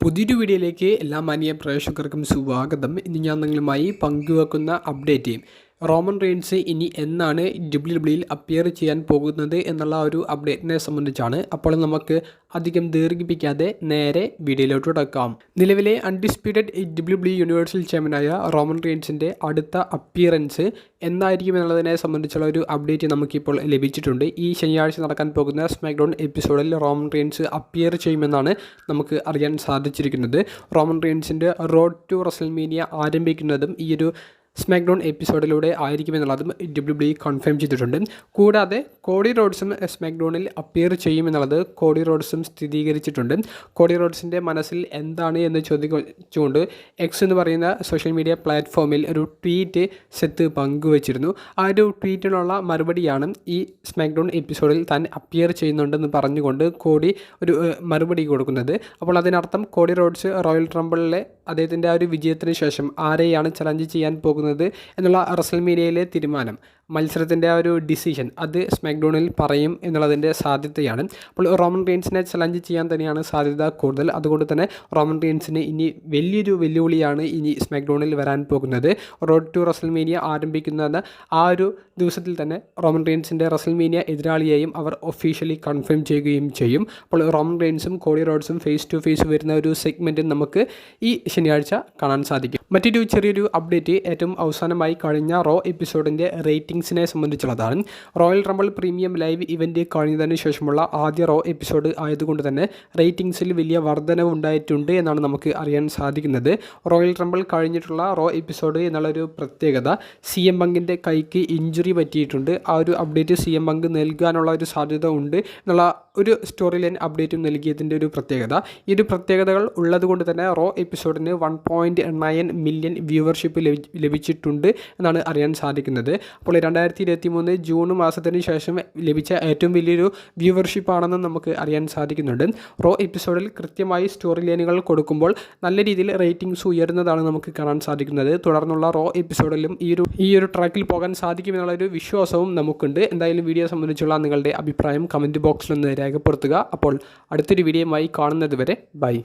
പുതിയൊരു വീഡിയോയിലേക്ക് എല്ലാ മാന്യ പ്രേക്ഷകർക്കും സ്വാഗതം. ഇന്ന് ഞാൻ നിങ്ങളുമായി പങ്കുവെക്കുന്ന അപ്ഡേറ്റ് റോമൻ റെയിൻസ് ഇനി എന്നാണ് WWE അപ്പിയർ ചെയ്യാൻ പോകുന്നത് എന്നുള്ള ഒരു അപ്ഡേറ്റിനെ സംബന്ധിച്ചാണ്. അപ്പോൾ നമുക്ക് അധികം ദീർഘിപ്പിക്കാതെ നേരെ വീഡിയോയിലോട്ട് കിടക്കാം. നിലവിലെ അൺഡിസ്പ്യൂട്ടഡ് WWE യൂണിവേഴ്സൽ ചാമ്പ്യനായ റോമൻ റെയിൻസിൻ്റെ അടുത്ത അപ്പിയറൻസ് എന്നായിരിക്കും എന്നുള്ളതിനെ സംബന്ധിച്ചുള്ള ഒരു അപ്ഡേറ്റ് നമുക്കിപ്പോൾ ലഭിച്ചിട്ടുണ്ട്. ഈ ശനിയാഴ്ച നടക്കാൻ പോകുന്ന സ്മാക്ഡൗൺ എപ്പിസോഡിൽ റോമൻ റെയിൻസ് അപ്പിയർ ചെയ്യുമെന്നാണ് നമുക്ക് അറിയാൻ സാധിച്ചിരിക്കുന്നത്. റോമൻ റെയിൻസിൻ്റെ റോഡ് ടു റസൽമേനിയ ആരംഭിക്കുന്നതും ഈ ഒരു സ്മാക്ഡൗൺ എപ്പിസോഡിലൂടെ ആയിരിക്കുമെന്നുള്ളതും WWE കൺഫേം ചെയ്തിട്ടുണ്ട്. കൂടാതെ കോഡി റോഡ്സും സ്മാക്ഡൗണിൽ അപ്പിയർ ചെയ്യുമെന്നുള്ളത് കോഡി റോഡ്സും സ്ഥിരീകരിച്ചിട്ടുണ്ട്. കോഡി റോഡ്സിൻ്റെ മനസ്സിൽ എന്താണ് എന്ന് ചോദിച്ചുകൊണ്ട് എക്സ് എന്ന് പറയുന്ന സോഷ്യൽ മീഡിയ പ്ലാറ്റ്ഫോമിൽ ഒരു ട്വീറ്റ് സെത്ത് പങ്കുവച്ചിരുന്നു. ആ ഒരു ട്വീറ്റിനുള്ള മറുപടിയാണ് ഈ സ്മാക്ഡൗൺ എപ്പിസോഡിൽ താൻ അപ്പിയർ ചെയ്യുന്നുണ്ടെന്ന് പറഞ്ഞുകൊണ്ട് കോഡി ഒരു മറുപടി കൊടുക്കുന്നത്. അപ്പോൾ അതിനർത്ഥം കോഡി റോഡ്സ് റോയൽ റംബിളിലെ അദ്ദേഹത്തിൻ്റെ ആ ഒരു വിജയത്തിന് ശേഷം ആരെയാണ് ചലഞ്ച് ചെയ്യാൻ പോകുന്നത് എന്നുള്ള റസൽമേനിയയിലെ തീരുമാനം, മത്സരത്തിൻ്റെ ആ ഒരു ഡിസിഷൻ അത് സ്മാക്ഡൗണിൽ പറയും എന്നുള്ളതിൻ്റെ സാധ്യതയാണ്. അപ്പോൾ റോമൻ റെയിൻസിനെ ചലഞ്ച് ചെയ്യാൻ തന്നെയാണ് സാധ്യത കൂടുതൽ. അതുകൊണ്ട് തന്നെ റോമൻ റെയിൻസിന് ഇനി വലിയൊരു വെല്ലുവിളിയാണ് ഇനി സ്മാക്ഡൗണിൽ വരാൻ പോകുന്നത്. റോഡ് ടു റസൽമേനിയ ആരംഭിക്കുന്ന ആ ഒരു ദിവസത്തിൽ തന്നെ റോമൻ റെയിൻസിൻ്റെ റസൽമേനിയ എതിരാളിയെയും അവർ ഒഫീഷ്യലി കൺഫേം ചെയ്യുകയും ചെയ്യും. അപ്പോൾ റോമൻ റെയിൻസും കോഡി റോഡ്സും ഫേസ് ടു ഫേസ് വരുന്ന ഒരു സെഗ്മെൻറ്റ് നമുക്ക് ഈ ശനിയാഴ്ച കാണാൻ സാധിക്കും. മറ്റൊരു ചെറിയൊരു അപ്ഡേറ്റ്, ഏറ്റവും അവസാനമായി കഴിഞ്ഞ റോ എപ്പിസോഡിൻ്റെ റേറ്റിംഗ്സിനെ സംബന്ധിച്ചുള്ളതാണ്. Royal Rumble premium live event കഴിഞ്ഞതിന് ശേഷമുള്ള ആദ്യ റോ എപ്പിസോഡ് ആയതുകൊണ്ട് തന്നെ റേറ്റിംഗ്സിൽ വലിയ വർധനവ് ഉണ്ടായിട്ടുണ്ട് എന്നാണ് നമുക്ക് അറിയാൻ സാധിക്കുന്നത്. റോയൽ റംബിൾ കഴിഞ്ഞിട്ടുള്ള റോ എപ്പിസോഡ് എന്നുള്ളൊരു പ്രത്യേകത, CM പങ്കിൻ്റെ കൈക്ക് ഇഞ്ചുറി പറ്റിയിട്ടുണ്ട്. ആ ഒരു അപ്ഡേറ്റ് CM പങ്ക് നൽകാനുള്ള ഒരു സാധ്യത ഉണ്ട് എന്നുള്ള ഒരു സ്റ്റോറി ലൈൻ അപ്ഡേറ്റും നൽകിയതിൻ്റെ ഒരു പ്രത്യേകത. ഈ ഒരു പ്രത്യേകതകൾ ഉള്ളതുകൊണ്ട് തന്നെ റോ എപ്പിസോഡിന് 1.9 മില്യൺ വ്യൂവർഷിപ്പ് ലഭിച്ചിട്ടുണ്ട് എന്നാണ് അറിയാൻ സാധിക്കുന്നത്. അപ്പോൾ 2023 ജൂൺ മാസത്തിന് ശേഷം ലഭിച്ച ഏറ്റവും വലിയൊരു വ്യൂവർഷിപ്പാണെന്ന് നമുക്ക് അറിയാൻ സാധിക്കുന്നുണ്ട്. റോ എപ്പിസോഡിൽ കൃത്യമായി സ്റ്റോറി ലൈനുകൾ കൊടുക്കുമ്പോൾ നല്ല രീതിയിൽ റേറ്റിംഗ്സ് ഉയരുന്നതാണ് നമുക്ക് കാണാൻ സാധിക്കുന്നത്. തുടർന്നുള്ള റോ എപ്പിസോഡിലും ഈ ഒരു ട്രാക്കിൽ പോകാൻ സാധിക്കുമെന്നുള്ളൊരു വിശ്വാസവും നമുക്കുണ്ട്. എന്തായാലും വീഡിയോ സംബന്ധിച്ചുള്ള നിങ്ങളുടെ അഭിപ്രായം കമൻറ്റ് ബോക്സിൽ ഒന്ന് രേഖപ്പെടുത്തുക. അപ്പോൾ അടുത്തൊരു വീഡിയോയുമായി കാണുന്നത് വരെ ബൈ.